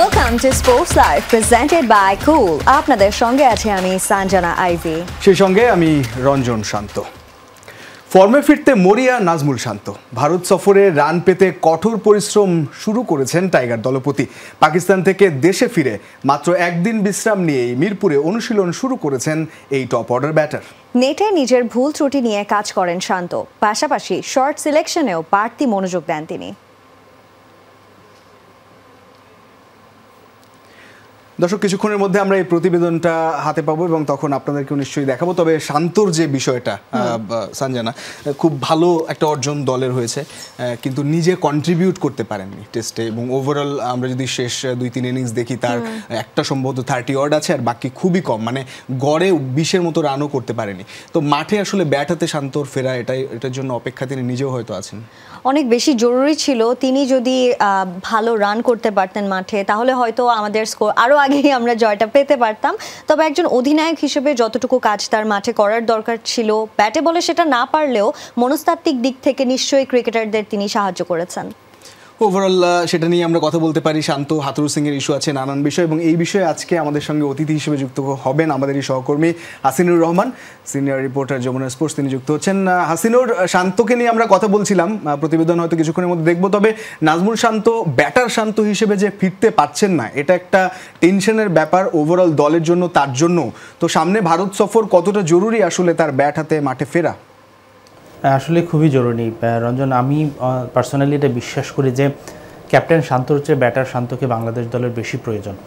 Welcome to Sports Live presented by Cool. আপনাদের সঙ্গে আছে আমি সানজানা আইভি। সেই সঙ্গে আমি রঞ্জন শান্ত। ফর্মে ফিরতে মরিয়া নাজমুল শান্ত। ভারত সফরে রান পেতে কঠোর পরিশ্রম শুরু করেছেন টাইগার দলপতি। পাকিস্তান থেকে দেশে ফিরে মাত্র একদিন বিশ্রাম নিয়েই মিরপুরে অনুশীলন শুরু করেছেন এই টপ অর্ডার ব্যাটার। নেটে নিজের ভুল ত্রুটি নিয়ে কাজ করেন শান্ত, পাশাপাশি শর্ট সিলেকশনেও বাড়তি মনোযোগ দেন তিনি। দর্শক, কিছুক্ষণের মধ্যে আমরা এই প্রতিবেদনটা হাতে পাবো এবং তখন আপনাদেরকেও নিশ্চয়ই দেখাবো। তবে শান্তর যে বিষয়টা সানজানা, খুব ভালো একটা অর্জন দলের হয়েছে, কিন্তু নিজে কন্ট্রিবিউট করতে পারেননি টেস্টে। এবং ওভারঅল আমরা যদি শেষ 2-3 ইনিংস দেখি, তার একটা সম্ভবত 30 অড আছে আর বাকি খুবই কম, মানে গড়ে 20-এর মতো রানও করতে পারেনি। তো মাঠে আসলে ব্যাট হাতে শান্তর ফেরা, এটার জন্য অপেক্ষা তিনি নিজেও হয়তো আছেন। অনেক বেশি জরুরি ছিল। তিনি যদি ভালো রান করতে পারতেন মাঠে, তাহলে হয়তো আমাদের স্কোর আরও আগেই আমরা জয়টা পেতে পারতাম। তবে একজন অধিনায়ক হিসেবে যতটুকু কাজ তার মাঠে করার দরকার ছিল, ব্যাটে বলে সেটা না পারলেও মনস্তাত্ত্বিক দিক থেকে নিশ্চয়ই ক্রিকেটারদের তিনি সাহায্য করেছেন। ওভারঅল সেটা নিয়ে আমরা কথা বলতে পারি। শান্ত, হাথুরু সিংয়ের ইস্যু আছে, নানান বিষয়, এবং এই বিষয়ে আজকে আমাদের সঙ্গে অতিথি হিসেবে যুক্ত হবেন আমাদেরই সহকর্মী Hasinur Rahman, senior reporter Jamuna sports, তিনি যুক্ত হচ্ছেন। হাসিনুর, শান্তকে নিয়ে আমরা কথা বলছিলাম, প্রতিবেদন হয়তো কিছুক্ষণের মধ্যে দেখবো। তবে নাজমুল শান্ত ব্যাটার শান্ত হিসেবে যে ফিরতে পারছেন না, এটা একটা টেনশনের ব্যাপার ওভারঅল দলের জন্য, তার জন্য। তো সামনে ভারত সফর, কতটা জরুরি আসলে তার ব্যাট হাতে মাঠে ফেরা? আসলে খুবই জরুরি রঞ্জন। আমি পার্সোনালি এটা বিশ্বাস করি যে ক্যাপ্টেন শান্তর চেয়ে ব্যাটার শান্তকে বাংলাদেশ দলের বেশি প্রয়োজন।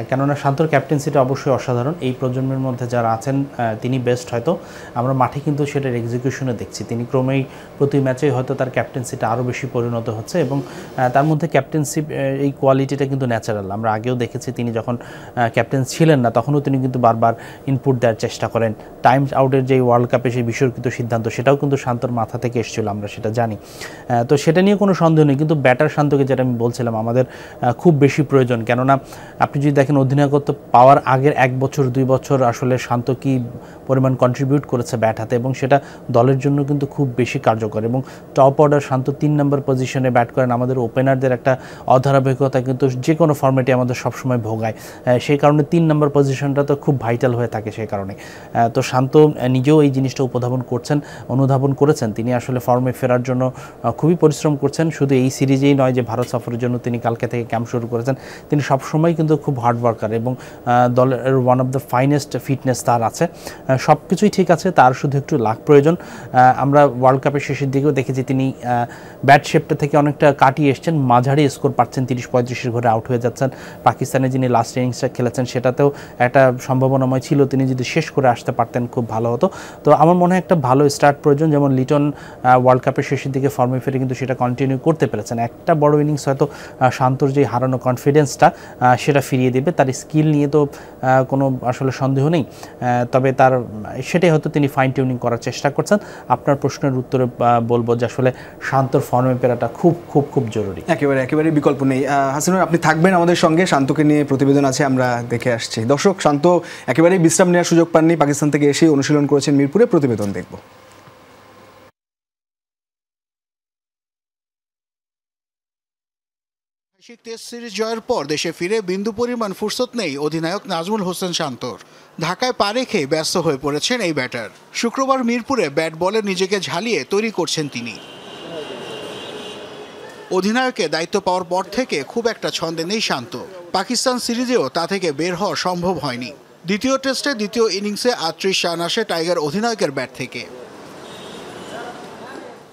কেননা শান্তর ক্যাপ্টেন্সিটা অবশ্যই অসাধারণ। এই প্রজন্মের মধ্যে যারা আছেন তিনি বেস্ট। হয়তো আমরা মাঠে কিন্তু সেটার এক্সিকিউশনে দেখছি, তিনি ক্রমেই প্রতি ম্যাচেই হয়তো তার ক্যাপ্টেন্সিটা আরও বেশি পরিণত হচ্ছে, এবং তার মধ্যে ক্যাপ্টেন্সি এই কোয়ালিটিটা কিন্তু ন্যাচারাল। আমরা আগেও দেখেছি তিনি যখন ক্যাপ্টেন ছিলেন না, তখনও তিনি কিন্তু বারবার ইনপুট দেওয়ার চেষ্টা করেন। টাইমস আউটের যে ওয়ার্ল্ড কাপে সেই বিতর্কিত সিদ্ধান্ত, সেটাও কিন্তু শান্তর মাথা থেকে এসেছিল, আমরা সেটা জানি। তো সেটা নিয়ে কোনো সন্দেহ নেই, কিন্তু ব্যাটার শান্তকে যেটা আমি বলছিলাম আমাদের খুব বেশি প্রয়োজন। কেননা আপনি যদি দেখেন অধিনায়কত্ব পাওয়ার আগের 1 বছর 2 বছর আসলে শান্ত কি পরিমাণ কন্ট্রিবিউট করেছে ব্যাট হাতে, এবং সেটা দলের জন্য কিন্তু খুব বেশি কার্যকর। এবং টপ অর্ডার শান্ত 3 নম্বর পজিশনে ব্যাট করেন। আমাদের ওপেনারদের একটা অধারাবাহিকতা কিন্তু যে কোনো ফর্মেটে আমাদের সবসময় ভোগায়, সেই কারণে 3 নম্বর পজিশনটা তো খুব ভাইটাল হয়ে থাকে সেই কারণে। তো শান্ত নিজেও এই জিনিসটা অনুধাবন করেছেন। তিনি আসলে ফর্মে ফেরার জন্য খুবই পরিশ্রম করছেন। শুধু এই সিরিজেই নয় যে ভারত সফরের জন্য তিনি কালকে থেকে ক্যাম্প শুরু করেছেন, তিনি সবসময় কিন্তু খুব হার্ড ওয়ার্কার, এবং দলের one of the finest fitness তার আছে। সব কিছুই ঠিক আছে, তার শুধু একটু লাক প্রয়োজন। আমরা ওয়ার্ল্ড কাপের শেষের দিকেও দেখেছি তিনি ব্যাট শেপটা থেকে অনেকটা কাটিয়ে এসছেন, মাঝারি স্কোর পাচ্ছেন, 30-35 ঘরে আউট হয়ে যাচ্ছেন। পাকিস্তানে যিনি লাস্ট ইনিংসটা খেলেছেন সেটাতেও একটা সম্ভাবনাময় ছিল, তিনি যদি শেষ করে আসতে পারতেন খুব ভালো হতো। তো আমার মনে হয় একটা ভালো স্টার্ট প্রয়োজন। যেমন লিটন ওয়ার্ল্ড কাপের শেষের দিকে ফর্মে ফিরে কিন্তু সেটা কন্টিনিউ করতে পেরেছেন। একটা বড় ইনিংস হয়তো শান্তর যে হারানো কনফিডেন্সটা সেটা ফিরিয়ে দেবে। তার স্কিল নিয়ে তো কোনো আসলে সন্দেহ নেই, তবে তার সেটাই হয়তো তিনি ফাইন টিউনিং করার চেষ্টা করছেন। আপনার প্রশ্নের উত্তরে বলবো যে আসলে শান্তর ফর্মে ফেরাটা খুব খুব খুব জরুরি। একেবারে বিকল্প নেই। হাসিনুর, আপনি থাকবেন আমাদের সঙ্গে, শান্তকে নিয়ে প্রতিবেদন আছে, আমরা দেখে আসছি। দর্শক, শান্ত একেবারেই বিশ্রাম নেওয়ার সুযোগ পাননি, পাকিস্তান থেকে এসেই অনুশীলন করেছেন মিরপুরে। প্রতিবেদন দেখব। টেস্ট সিরিজ জয়ের পর দেশে ফিরে বিন্দু পরিমাণ ফুরসত নেই অধিনায়ক নাজমুল হোসেন শান্তর। ঢাকায় পা রেখেই ব্যস্ত হয়ে পড়েছেন এই ব্যাটার। শুক্রবার মিরপুরে ব্যাট বলে নিজেকে ঝালিয়ে তৈরি করছেন তিনি। অধিনায়কের দায়িত্ব পাওয়ার পর থেকে খুব একটা ছন্দে নেই শান্ত। পাকিস্তান সিরিজেও তা থেকে বের হওয়া সম্ভব হয়নি। দ্বিতীয় টেস্টে দ্বিতীয় ইনিংসে 38 রান আসে টাইগার অধিনায়কের ব্যাট থেকে।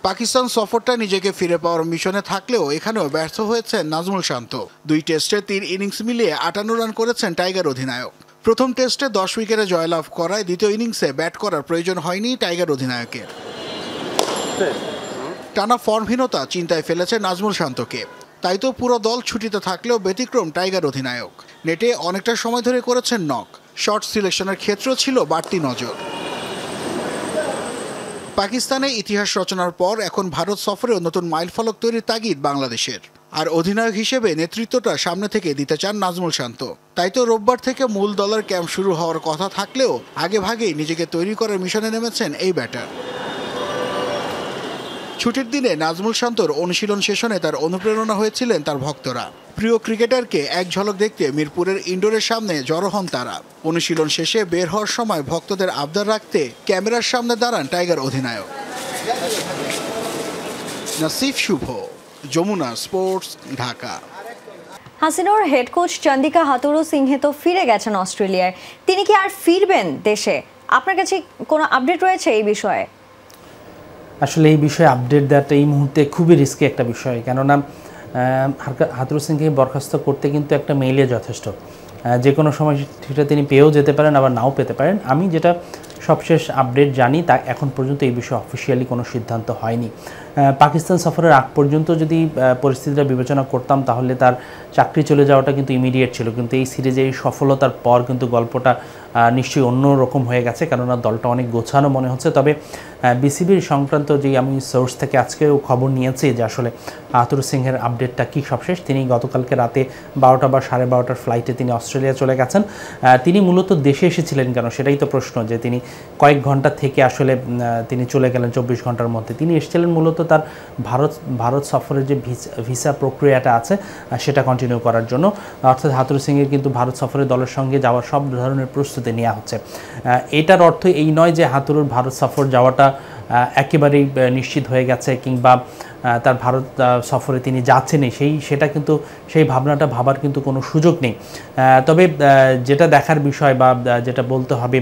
পাকিস্তান সফরটা নিজেকে ফিরে পাওয়ার মিশনে থাকলেও এখানেও ব্যর্থ হয়েছেন নাজমুল শান্ত। 2 টেস্টে 3 ইনিংস মিলিয়ে 58 রান করেছেন টাইগার অধিনায়ক। প্রথম টেস্টে 10 উইকেটে জয়লাভ করায় দ্বিতীয় ইনিংসে ব্যাট করার প্রয়োজন হয়নি টাইগার অধিনায়কের। টানা ফর্মহীনতা চিন্তায় ফেলেছে নাজমুল শান্তকে। তাই তো পুরো দল ছুটিতে থাকলেও ব্যতিক্রম টাইগার অধিনায়ক। নেটে অনেকটা সময় ধরে করেছেন নক। শর্ট সিলেকশনের ক্ষেত্রেও ছিল বাড়তি নজর। পাকিস্তানে ইতিহাস রচনার পর এখন ভারত সফরেও নতুন মাইলফলক তৈরির তাগিদ বাংলাদেশের। আর অধিনায়ক হিসেবে নেতৃত্বটা সামনে থেকে দিতে চান নাজমুল শান্ত। তাই তো রোববার থেকে মূল দলের ক্যাম্প শুরু হওয়ার কথা থাকলেও আগেভাগেই নিজেকে তৈরি করার মিশনে নেমেছেন এই ব্যাটার। ছুটির দিনে নাজমুল শান্তর অনুশীলন সেশনে তার অনুপ্রেরণা হয়েছিলেন তার ভক্তরা। প্রিয় ক্রিকেটারকে এক ঝলক দেখতে মিরপুরের ইনডোরের সামনে জড়ো হন তারা। অনুশীলন শেষে বের হওয়ার সময় ভক্তদের আবদার রাখতে ক্যামেরার সামনে দাঁড়ান টাইগার অধিনায়ক। নাসিফ শুভ, যমুনা স্পোর্টস, ঢাকা। হাসিনুর হেড কোচ চন্দিকা হাথুরুসিংহে তো ফিরে গেছেন অস্ট্রেলিয়ায়, তিনি কি আর ফিরবেন দেশে? আপনার কাছে কোনো আপডেট রয়েছে এই বিষয়ে? আসলে এই বিষয়ে আপডেট দেওয়াটা এই মুহূর্তে খুবই রিস্কি একটা বিষয়, কেননা হাথুরুসিংহে বরখাস্ত করতে কিন্তু একটা মেইলে যথেষ্ট। যে কোনো সময় সেটা তিনি পেয়েও যেতে পারেন, আবার নাও পেতে পারেন। আমি যেটা সবশেষ আপডেট জানি তা এখন পর্যন্ত এই বিষয়ে অফিসিয়ালি কোনো সিদ্ধান্ত হয়নি। পাকিস্তান সফরের আগ পর্যন্ত যদি পরিস্থিতিটা বিবেচনা করতাম তাহলে তার চাকরি চলে যাওয়াটা কিন্তু ইমিডিয়েট ছিল, কিন্তু এই সিরিজে এই সফলতার পর কিন্তু গল্পটা নিশ্চয়ই অন্য রকম হয়ে গেছে, কেননা দলটা অনেক গোছানো মনে হচ্ছে। তবে বিসিবির সংক্রান্ত যে আমি সোর্স থেকে আজকেও খবর নিয়েছি যে আসলে হাথুরুসিংহের আপডেটটা কী সবশেষ, তিনি গতকালকে রাতে 12টা বা 12:30 ফ্লাইটে তিনি অস্ট্রেলিয়া চলে গেছেন। তিনি মূলত দেশে এসেছিলেন কেন সেটাই তো প্রশ্ন, যে তিনি কয়েক ঘন্টা থেকে আসলে তিনি চলে গেলেন 24 ঘন্টার মধ্যে। তিনি এসেছিলেন মূলত তার ভারত সফরের যে ভিসা প্রক্রিয়াটা আছে সেটা কন্টিনিউ করার জন্য, অর্থাৎ হাথুরুসিংহের কিন্তু ভারত সফরে দলের সঙ্গে যাওয়ার সব ধরনের প্রস্তুতি নেওয়া হচ্ছে। এটার অর্থ এই নয় যে হাথুরুর ভারত সফর যাওয়াটা একেবারেই নিশ্চিত হয়ে গেছে কিংবা তার ভারত সফরে তিনি যাচ্ছেনই, সেটা কিন্তু সেই ভাবনাটা ভাবার কিন্তু কোনো সুযোগ নেই। তবে যেটা দেখার বিষয় বা যেটা বলতে হবে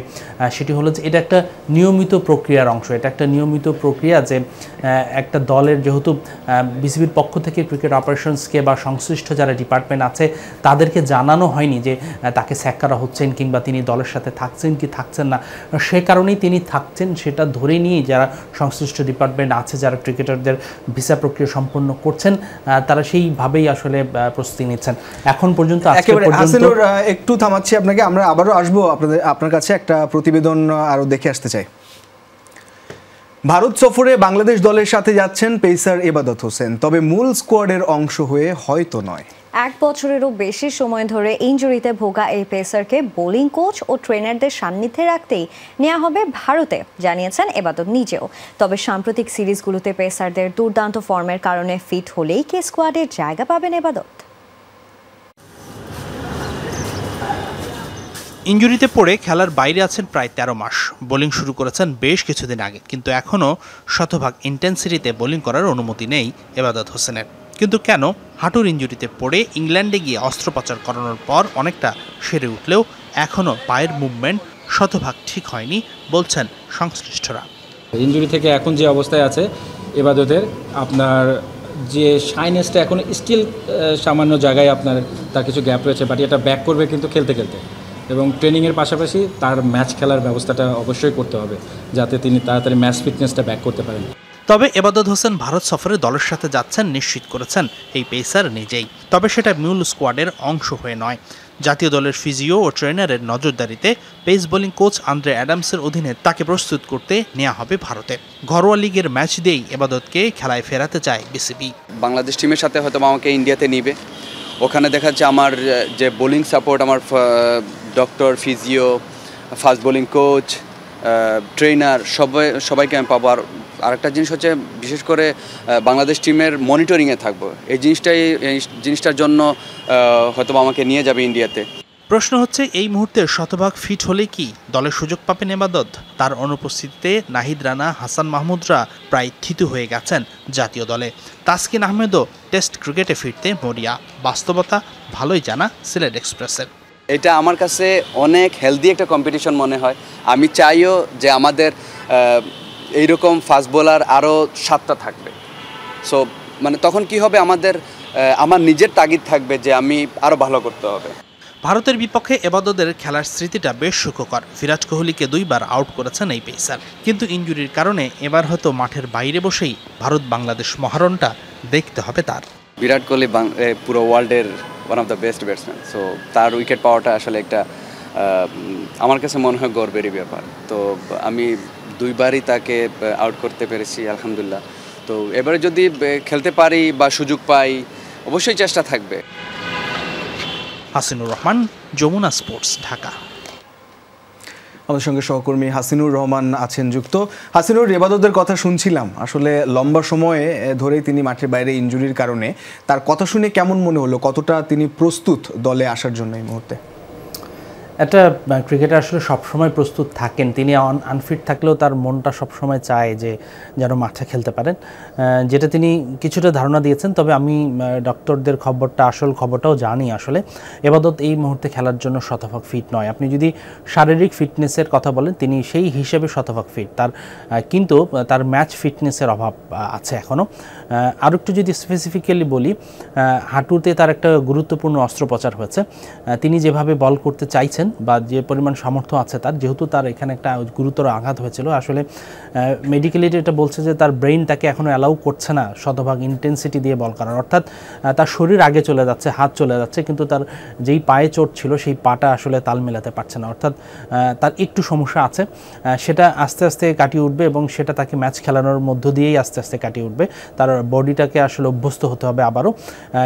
সেটি হলো যে এটা একটা নিয়মিত প্রক্রিয়ার অংশ। এটা একটা নিয়মিত প্রক্রিয়া যে একটা দলের যেহেতু বিসিবির পক্ষ থেকে ক্রিকেট অপারেশনসকে বা সংশ্লিষ্ট যারা ডিপার্টমেন্ট আছে তাদেরকে জানানো হয়নি যে তাকে স্যাক করা হচ্ছেন কিংবা তিনি দলের সাথে থাকছেন কি থাকছেন না, সে কারণেই তিনি থাকছেন সেটা ধরে নিয়ে যারা সংশ্লিষ্ট ডিপার্টমেন্ট আছে, যারা ক্রিকেটারদের ভিসা প্রক্রিয়া সম্পন্ন করছেন, তারা সেইভাবেই আসলে প্রস্তুতি নিচ্ছেন। এখন পর্যন্ত একটু থামাচ্ছি আপনাকে, আমরা আবারও আসবো আপনার কাছে। একটা প্রতিবেদন আরও দেখে আসতে চাই। ভারত সফরে বাংলাদেশ দলের সাথে যাচ্ছেন পেসার এবাদত হোসেন, তবে মূল স্কোয়াডের অংশ হয়ে হয়তো নয়। 1 বছরেরও বেশি সময় ধরে ইনজুরিতে ভোগা এই পেসারকে বোলিং কোচ ও ট্রেনারদের সান্নিধ্যে রাখতেই নেওয়া হবে ভারতে, জানিয়েছেন এবাদত নিজেও। তবে সাম্প্রতিক সিরিজগুলোতে পেসারদের দুর্দান্ত ফর্মের কারণে ফিট হলেই কি স্কোয়াডে জায়গা পাবেন এবাদত? ইনজুরিতে পড়ে খেলার বাইরে আছেন প্রায় 13 মাস। বোলিং শুরু করেছেন বেশ কিছুদিন আগে, কিন্তু এখনও শতভাগ ইন্টেন্সিটিতে বোলিং করার অনুমতি নেই এবাদত হোসেনের। কিন্তু কেন? হাঁটুর ইনজুরিতে পড়ে ইংল্যান্ডে গিয়ে অস্ত্রোপচার করানোর পর অনেকটা সেরে উঠলেও এখনও পায়ের মুভমেন্ট শতভাগ ঠিক হয়নি বলছেন সংশ্লিষ্টরা। ইনজুরি থেকে এখন যে অবস্থায় আছে এবাদতের, আপনার যে শাইনেসটা এখন স্টিল সামান্য জায়গায় আপনার তার কিছু গ্যাপ রয়েছে, বাট এটা ব্যাক করবে কিন্তু খেলতে খেলতে, এবং ট্রেনিংয়ের পাশাপাশি তার ম্যাচ খেলার ব্যবস্থাটা অবশ্যই করতে হবে যাতে তিনি তাড়াতাড়ি ম্যাচ ফিটনেসটা ব্যাক করতে পারেন। তবে এবাদত হোসেন ভারত সফরে দলের সাথে যাচ্ছেন নিশ্চিত করেছেন এই পেসার নিজেই। তবে সেটা মূল স্কোয়াডের অংশ হয়ে নয়। জাতীয় দলের ফিজিও ও ট্রেনারের নজরদারিতে পেস বোলিং কোচ আন্দ্রে অ্যাডামসের অধীনে তাকে প্রস্তুত করতে নেওয়া হবে ভারতে। ঘরোয়া লিগের ম্যাচ দিয়েই এবাদতকে খেলায় ফেরাতে চায় বিসিবি। বাংলাদেশ টিমের সাথে হয়তো আমাকে ইন্ডিয়াতে নিবে, ওখানে দেখা যাচ্ছে আমার যে বোলিং সাপোর্ট, আমার doctor, physio, fast bowling coach, trainer সবাইকে আমি পাবো। আর আরেকটা জিনিস হচ্ছে বিশেষ করে বাংলাদেশ টিমের মনিটরিংয়ে থাকবো। এই জিনিসটার জন্য হয়তো আমাকে নিয়ে যাবে ইন্ডিয়াতে। প্রশ্ন হচ্ছে এই মুহূর্তে শতভাগ ফিট হলে কি দলের সুযোগ পাবেন এবাদত? তার অনুপস্থিতিতে নাহিদ রানা, হাসান মাহমুদরা প্রায় থিতু হয়ে গেছেন জাতীয় দলে। তাসকিন আহমেদও টেস্ট ক্রিকেটে ফিরতে মরিয়া। বাস্তবতা ভালোই জানা সিলেট এক্সপ্রেসের। এটা আমার কাছে অনেক হেলদি একটা কম্পিটিশন মনে হয়। আমি চাইও যে আমাদের এইরকম ফাস্ট বোলার আরও 7টা থাকবে। সো মানে তখন কি হবে, আমার নিজের তাগিদ থাকবে যে আমি আরও ভালো করতে হবে। ভারতের বিপক্ষে এবাদতের খেলার স্মৃতিটা বেশ সুখকর। বিরাট কোহলিকে 2 বার আউট করেছেন এই পেসার, কিন্তু ইনজুরির কারণে এবার হয়তো মাঠের বাইরে বসেই ভারত বাংলাদেশ মহারণটা দেখতে হবে তার। বিরাট কোহলি পুরো ওয়ার্ল্ডের one of the best batsman. So তার উইকেট পাওয়াটা আসলে একটা আমার কাছে মনে হয় গর্বেরই ব্যাপার। তো আমি 2 বারই তাকে আউট করতে পেরেছি, আলহামদুলিল্লাহ। তো এবারে যদি খেলতে পারি বা সুযোগ পাই, অবশ্যই চেষ্টা থাকবে। হাসিনুর রহমান, যমুনা স্পোর্টস, ঢাকা। আমাদের সঙ্গে সহকর্মী হাসিনুর রহমান আছেন যুক্ত। হাসিনুর, এবাদতের কথা শুনছিলাম, আসলে লম্বা সময়ে ধরেই তিনি মাঠের বাইরে ইনজুরির কারণে, তার কথা শুনে কেমন মনে হলো, কতটা তিনি প্রস্তুত দলে আসার জন্য এই মুহূর্তে? একটা ক্রিকেটার আসলে সবসময় প্রস্তুত থাকেন, তিনি আনফিট থাকলেও তার মনটা সবসময় চায় যে যেন মাঠে খেলতে পারেন, যেটা তিনি কিছুটা ধারণা দিয়েছেন। তবে আমি ডক্টরদের খবরটা, আসল খবরটাও জানি। আসলে এবাদত এই মুহূর্তে খেলার জন্য শতভাগ ফিট নয়। আপনি যদি শারীরিক ফিটনেসের কথা বলেন, তিনি সেই হিসেবে শতভাগ ফিট, কিন্তু তার ম্যাচ ফিটনেসের অভাব আছে এখনও। আর একটু যদি স্পেসিফিক্যালি বলি, হাঁটুতে তার একটা গুরুত্বপূর্ণ অস্ত্রোপচার হয়েছে। তিনি যেভাবে বল করতে চাইছেন বা যে পরিমাণ সামর্থ্য আছে তার, যেহেতু তার এখানে একটা গুরুতর আঘাত হয়েছিল, আসলে মেডিকেলি এটা বলছে যে তার ব্রেইন তাকে এখনও অ্যালাউ করছে না শতভাগ ইন্টেন্সিটি দিয়ে বল করার, অর্থাৎ তার শরীর আগে চলে যাচ্ছে, হাত চলে যাচ্ছে, কিন্তু তার যেই পায়ে চোট ছিল সেই পাটা আসলে তাল মেলাতে পারছে না, অর্থাৎ তার একটু সমস্যা আছে। সেটা আস্তে আস্তে কাটিয়ে উঠবে এবং সেটা তাকে ম্যাচ খেলানোর মধ্য দিয়েই আস্তে আস্তে কাটিয়ে উঠবে। তার বডিটাকে আসলে অভ্যস্ত হতে হবে আবারও,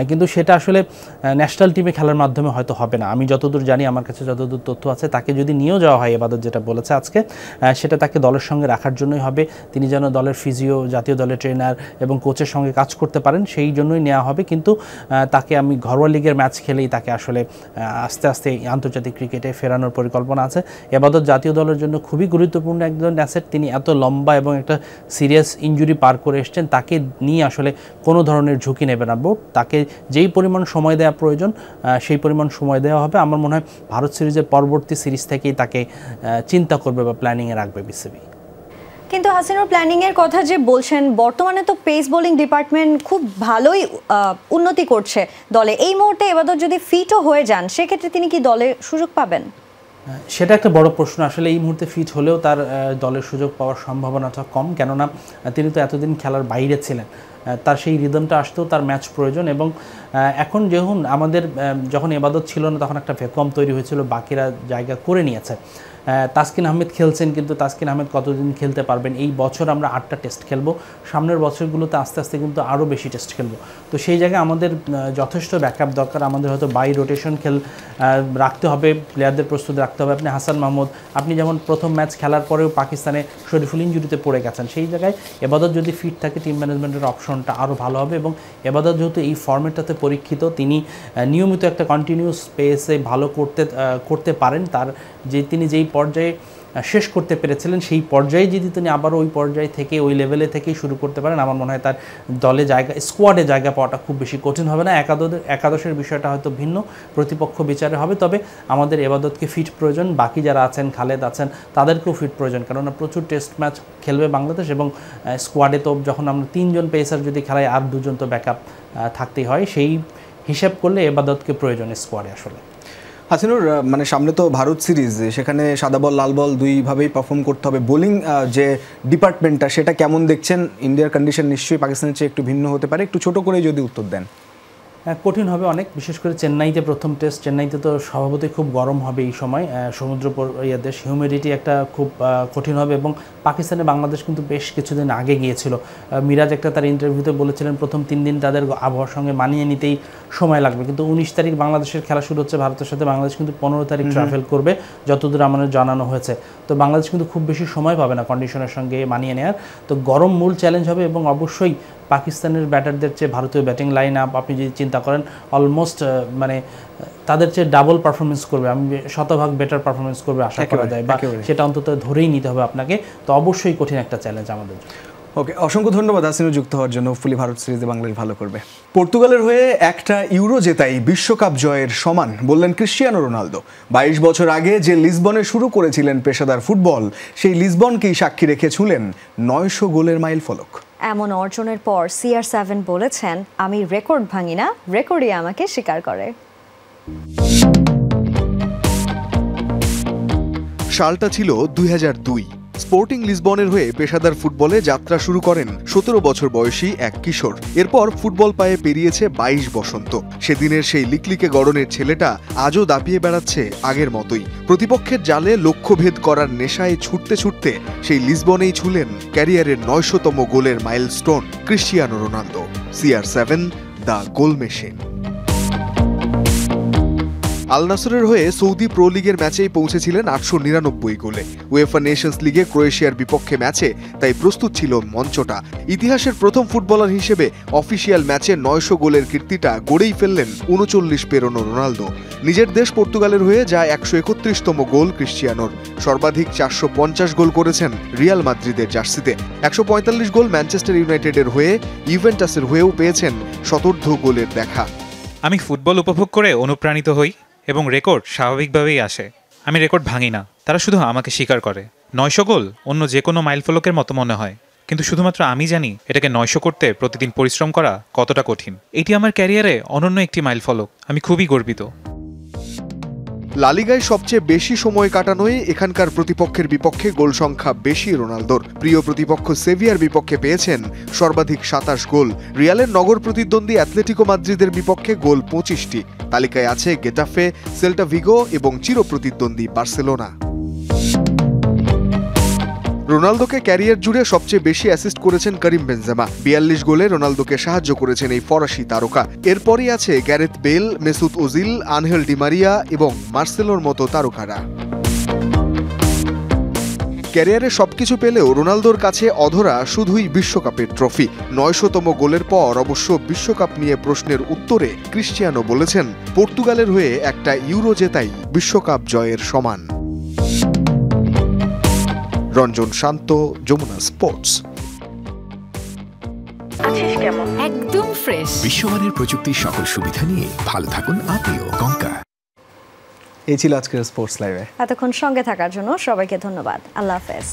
কিন্তু সেটা আসলে ন্যাশনাল টিমে খেলার মাধ্যমে হয়তো হবে না। আমি যতদূর জানি, আমার কাছে যতদূর তথ্য আছে, তাকে যদি নিয়েও যাওয়া হয়, এবাদত যেটা বলেছে আজকে, সেটা তাকে দলের সঙ্গে রাখার জন্যই হবে। তিনি যেন দলের ফিজিও, জাতীয় দলের ট্রেনার এবং কোচের সঙ্গে কাজ করতে পারেন, সেই জন্যই নেওয়া হবে। কিন্তু তাকে আমি ঘরোয়া লিগের ম্যাচ খেলেই তাকে আসলে আস্তে আস্তে আন্তর্জাতিক ক্রিকেটে ফেরানোর পরিকল্পনা আছে। এবাদত জাতীয় দলের জন্য খুবই গুরুত্বপূর্ণ একজন অ্যাসেট। তিনি এত লম্বা এবং একটা সিরিয়াস ইনজুরি পার করে এসছেন, তাকে নিয়ে আসলে কোনো ধরনের ঝুঁকি নেবে না বোর্ড। তাকে যেই পরিমাণ সময় দেওয়া প্রয়োজন সেই পরিমাণ সময় দেওয়া হবে। আমার মনে হয় ভারত সিরিজের পরবর্তী সিরিজ থেকেই তাকে চিন্তা করবে বা প্ল্যানিংয়ে রাখবে বিসিবি। কিন্তু হাসিনুর, প্ল্যানিংয়ের কথা যে বলছেন, বর্তমানে তো পেস বোলিং ডিপার্টমেন্ট খুব ভালোই উন্নতি করছে দলে। এই মুহূর্তে এবাদত যদি ফিটও হয়ে যান, সেক্ষেত্রে তিনি কি দলে সুযোগ পাবেন? সেটা একটা বড় প্রশ্ন। আসলে এই মুহূর্তে ফিট হলেও তার দলের সুযোগ পাওয়ার সম্ভাবনাটা কম, কেননা তিনি তো এতদিন খেলার বাইরে ছিলেন। তার সেই রিদমটা আসতেও তার ম্যাচ প্রয়োজন। এবং এখন যখন এবাদত ছিল না, তখন একটা ভ্যাকুয়াম তৈরি হয়েছিল, বাকিরা জায়গা করে নিয়েছে। তাসকিন আহমেদ খেলছেন, কিন্তু তাসকিন আহমেদ কতদিন খেলতে পারবেন? এই বছর আমরা 8টা টেস্ট খেলবো, সামনের বছরগুলোতে আস্তে আস্তে কিন্তু আরও বেশি টেস্ট খেলবো। তো সেই জায়গায় আমাদের যথেষ্ট ব্যাকআপ দরকার। আমাদের হয়তো বাই রোটেশন রাখতে হবে, প্লেয়ারদের প্রস্তুত রাখতে হবে। আপনি হাসান মাহমুদ, আপনি যেমন প্রথম ম্যাচ খেলার পরেও পাকিস্তানে শরীফুল ইনজুরিতে পড়ে গেছেন, সেই জায়গায় এবাদত যদি ফিট থাকে, টিম ম্যানেজমেন্টের অপশনটা আরও ভালো হবে। এবং এবাদত যেহেতু এই ফর্মেটটাতে পরীক্ষিত, তিনি নিয়মিত একটা কন্টিনিউস পেসে ভালো করতে পারেন। তিনি যেই পর্যায়ে শেষ করতে পেরেছিলেন, সেই পর্যায়ে যদি তিনি আবারও ওই পর্যায়ে থেকে, ওই লেভেলে থেকেই শুরু করতে পারেন, আমার মনে হয় তার দলে স্কোয়াডে জায়গা পাওয়াটা খুব বেশি কঠিন হবে না। একাদশের বিষয়টা হয়তো ভিন্ন, প্রতিপক্ষ বিচারে হবে। তবে আমাদের এবাদতকে ফিট প্রয়োজন, বাকি যারা আছেন, খালেদ আছেন, তাদেরকেও ফিট প্রয়োজন, কেননা প্রচুর টেস্ট ম্যাচ খেলবে বাংলাদেশ। এবং স্কোয়াডে তো যখন আমরা 3 জন পেসার যদি খেলাই, আর 2 জন তো ব্যাকআপ থাকতেই হয়। সেই হিসাব করলে এবাদতকে প্রয়োজন স্কোয়াডে আসলে। হাসিনুর, মানে সামনে তো ভারত সিরিজ, সেখানে সাদা বল লাল বল দুইভাবেই পারফর্ম করতে হবে। বোলিং যে ডিপার্টমেন্টটা, সেটা কেমন দেখছেন? ইন্ডিয়ার কন্ডিশন নিশ্চয়ই পাকিস্তানের চেয়ে একটু ভিন্ন হতে পারে, একটু ছোট করে যদি উত্তর দেন। কঠিন হবে অনেক, বিশেষ করে চেন্নাইতে প্রথম টেস্ট। চেন্নাইতে তো স্বভাবতই খুব গরম হবে এই সময়, সমুদ্র দেশ, হিউমিডিটি একটা খুব কঠিন হবে। এবং পাকিস্তানে বাংলাদেশ কিন্তু বেশ কিছুদিন আগে গিয়েছিল। মিরাজ একটা তার ইন্টারভিউতে বলেছিলেন প্রথম 3 দিন তাদের আবহাওয়ার সঙ্গে মানিয়ে নিতেই সময় লাগবে। কিন্তু 19 তারিখ বাংলাদেশের খেলা শুরু হচ্ছে ভারতের সাথে, বাংলাদেশ কিন্তু 15 তারিখ ট্রাভেল করবে যতদূর আমাদের জানানো হয়েছে। তো বাংলাদেশ কিন্তু খুব বেশি সময় পাবে না কন্ডিশনের সঙ্গে মানিয়ে নেওয়ার। তো গরম মূল চ্যালেঞ্জ হবে। এবং অবশ্যই পাকিস্তানের ব্যাটারদের চেয়ে ভারতীয় ব্যাটিং লাইন আপ আপনি যদি চিন্তা করেন, অলমোস্ট মানে তাদের চেয়ে ডাবল পারফরমেন্স করবে, আমি শতভাগ বেটার পারফরমেন্স করবে আশা করা যায়, বা সেটা অন্তত ধরেই নিতে হবে আপনাকে। তো অবশ্যই কঠিন একটা চ্যালেঞ্জ আমাদের জন্য। ওকে, অসংখ্য ধন্যবাদ হাসিনুর যুক্ত হওয়ার জন্য। হোপফুলি ভারত সিরিজে বাংলাদেশ ভালো করবে। পর্তুগালের হয়ে একটা ইউরো জেতাই বিশ্বকাপ জয়ের সমান বললেন ক্রিশ্চিয়ানো রোনালদো। 22 বছর আগে যে লিসবনে শুরু করেছিলেন পেশাদার ফুটবল, সেই লিসবনকেই সাক্ষী রেখে ছুঁলেন 900 গোলের মাইল ফলক। এমন অর্জনের পর CR7 বলেছেন, আমি রেকর্ড ভাঙি না, রেকর্ডই আমাকে স্বীকার করে। সালটা ছিল 2002। স্পোর্টিং লিসবনের হয়ে পেশাদার ফুটবলে যাত্রা শুরু করেন 17 বছর বয়সী এক কিশোর। এরপর ফুটবল পায়ে পেরিয়েছে 22 বসন্ত। সেদিনের সেই লিকলিকে গড়নের ছেলেটা আজও দাপিয়ে বেড়াচ্ছে আগের মতোই। প্রতিপক্ষের জালে লক্ষ্যভেদ করার নেশায় ছুটতে ছুটতে সেই লিসবনেই ছুঁলেন ক্যারিয়ারের 900তম গোলের milestone Cristiano Ronaldo. CR7, the goal machine. আল নাসরের হয়ে সৌদি প্রো লিগের ম্যাচেই পৌঁছেছিলেন 899 গোলে। উয়েফা নেশনস লিগে ক্রোয়েশিয়ার বিপক্ষে ম্যাচে তাই প্রস্তুত ছিল মঞ্চটা। ইতিহাসের প্রথম ফুটবলার হিসেবে অফিসিয়াল ম্যাচে 900 গোলের কীর্তিটা গড়েই ফেললেন 39 পেরোনো রোনালদো। নিজের দেশ পর্তুগালের হয়ে যা 131তম গোল ক্রিশ্চিয়ানোর। সর্বাধিক 450 গোল করেছেন রিয়াল মাদ্রিদের জার্সিতে। 145 গোল ম্যানচেস্টার ইউনাইটেডের হয়ে, ইউভেন্টাসের হয়েও পেয়েছেন শতার্ধ গোলের দেখা। আমি ফুটবল উপভোগ করে অনুপ্রাণিত হই এবং রেকর্ড স্বাভাবিকভাবেই আসে। আমি রেকর্ড ভাঙি না, তারা শুধু আমাকে স্বীকার করে। 900 গোল অন্য যে কোনো মাইলফলকের মতো মনে হয়, কিন্তু শুধুমাত্র আমি জানি এটাকে 900 করতে প্রতিদিন পরিশ্রম করা কতটা কঠিন। এটি আমার ক্যারিয়ারে অনন্য একটি মাইলফলক। আমি খুবই গর্বিত। লা লিগায় সবচেয়ে বেশি সময় কাটানোয় এখানকার প্রতিপক্ষের বিপক্ষে গোল সংখ্যা বেশি রোনালদোর। প্রিয় প্রতিপক্ষ সেভিয়ার বিপক্ষে পেয়েছেন সর্বাধিক 27 গোল। রিয়ালের নগর প্রতিদ্বন্দ্বী অ্যাথলেটিকো মাদ্রিদের বিপক্ষে গোল 25টি। তালিকায় আছে গেটাফে, সেল্টা ভিগো এবং চিরপ্রতিদ্বন্দ্বী বার্সেলোনা। রোনালদোকে ক্যারিয়ার জুড়ে সবচেয়ে বেশি অ্যাসিস্ট করেছেন করিম বেনজেমা। 42 গোলে রোনালদোকে সাহায্য করেছেন এই ফরাসি তারকা। এরপরই আছে Gareth Bale, Mesut Ozil, Angel Di Maria এবং মার্সেলোর মতো তারকারা। ক্যারিয়ারে সবকিছু পেলেও রোনালদোর কাছে অধরা শুধুই বিশ্বকাপের ট্রফি। 900তম গোলের পর অবশ্য বিশ্বকাপ নিয়ে প্রশ্নের উত্তরে ক্রিশ্চিয়ানো বলেছেন, পর্তুগালের হয়ে একটা ইউরো জেতাই বিশ্বকাপ জয়ের সমান। রঞ্জন শান্ত, যমুনা স্পোর্টস। একদম ফ্রেশ বিশ্বমানের প্রযুক্তির সকল সুবিধা নিয়ে ভালো থাকুন আপনিও। কঙ্কা। এই ছিল আজকের স্পোর্টস লাইভে। এতক্ষণ সঙ্গে থাকার জন্য সবাইকে ধন্যবাদ। আল্লাহ হাফেজ।